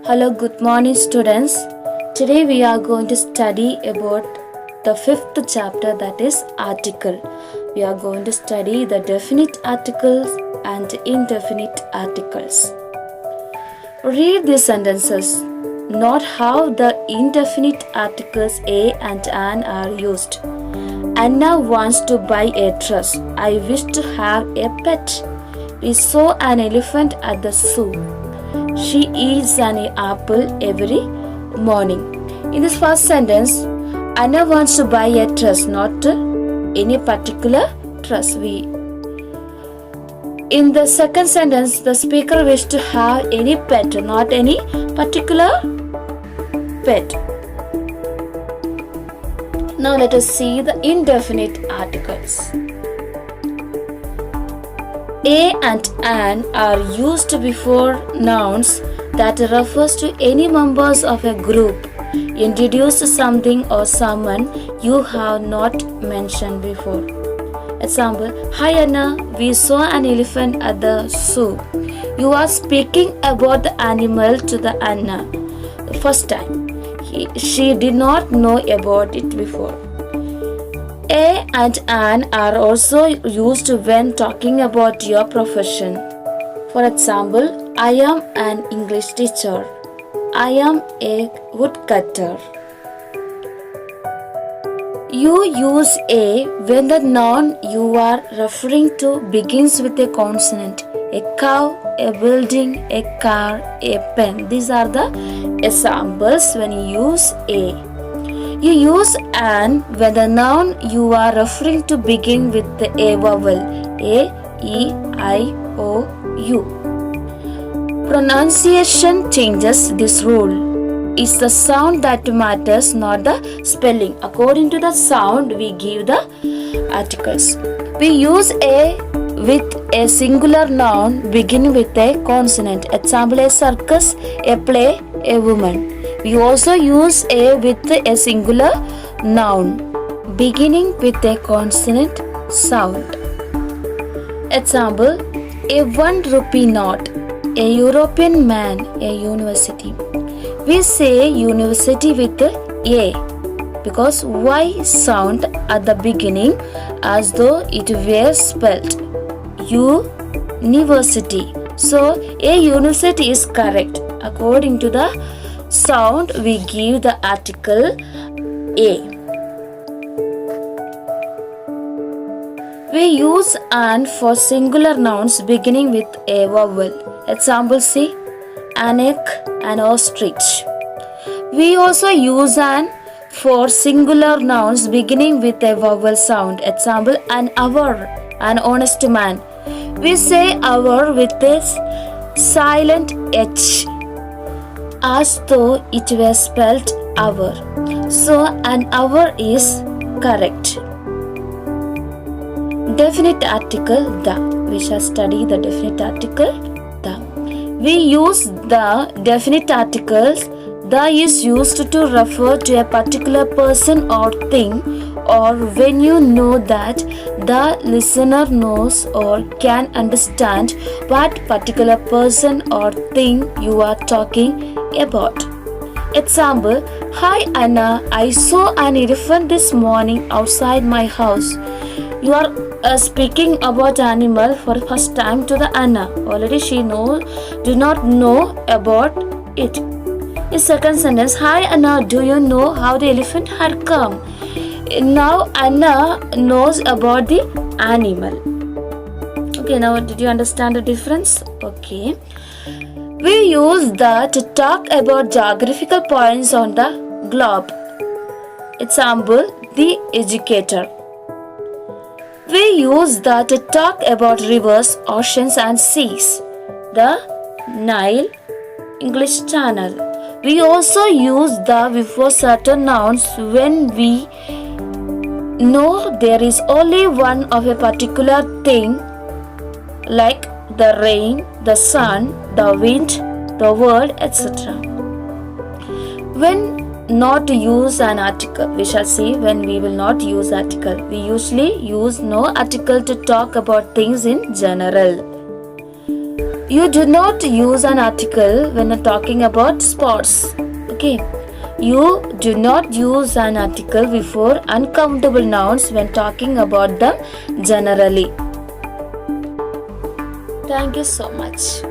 Hello, good morning, students. Today we are going to study about the fifth chapter, that is article. We are going to study the definite articles and indefinite articles. Read these sentences. Note how the indefinite articles a and an are used. Anna wants to buy a dress. I wish to have a pet. We saw an elephant at the zoo. She eats an apple every morning. In this first sentence, Anna wants to buy a dress, not any particular dress. In the second sentence, the speaker wishes to have any pet, not any particular pet. Now let us see the indefinite articles. A and an are used before nouns that refers to any members of a group. Introduce something or someone you have not mentioned before. Example: Hi Anna, we saw an elephant at the zoo. You are speaking about the animal to the Anna the first time. She did not know about it before. A and an are also used when talking about your profession. For example, I am an English teacher. I am a woodcutter. You use a when the noun you are referring to begins with a consonant. A cow, a building, a car, a pen. These are the examples when you use a. You use an when the noun you are referring to begin with a vowel. A, E, I, O, U. Pronunciation changes this rule. It's the sound that matters, not the spelling. According to the sound, we give the articles. We use a with a singular noun beginning with a consonant. Example: a circus, a play, a woman. We also use a with a singular noun beginning with a consonant sound. Example: a 1 rupee note, a European man, a university. We say university with a because Y sound at the beginning as though it were spelled university. So a university is correct. According to the sound, we give the article a. We use an for singular nouns beginning with a vowel. Example: C, an egg, an ostrich. We also use an for singular nouns beginning with a vowel sound. Example: an hour, an honest man. We say hour with a silent H as though it were spelled hour. So an hour is correct. Definite article the. We shall study the definite article the. We use the definite articles. The is used to refer to a particular person or thing, or when you know that the listener knows or can understand what particular person or thing you are talking about. Example: Hi Anna, I saw an elephant this morning outside my house. You are speaking about animal for the first time to the Anna. Already she do not know about it. In second sentence: Hi Anna, do you know how the elephant had come? Now Anna knows about the animal. Okay, now did you understand the difference? Okay. We use the to talk about geographical points on the globe. Example: the educator. We use the to talk about rivers, oceans and seas. The Nile, English Channel. We also use the before certain nouns when we know there is only one of a particular thing, like the rain, the sun, the wind, the world, etc. When not to use an article, we shall see when we will not use article. We usually use no article to talk about things in general. You do not use an article when talking about sports. Okay. You do not use an article before uncountable nouns when talking about them generally. Thank you so much.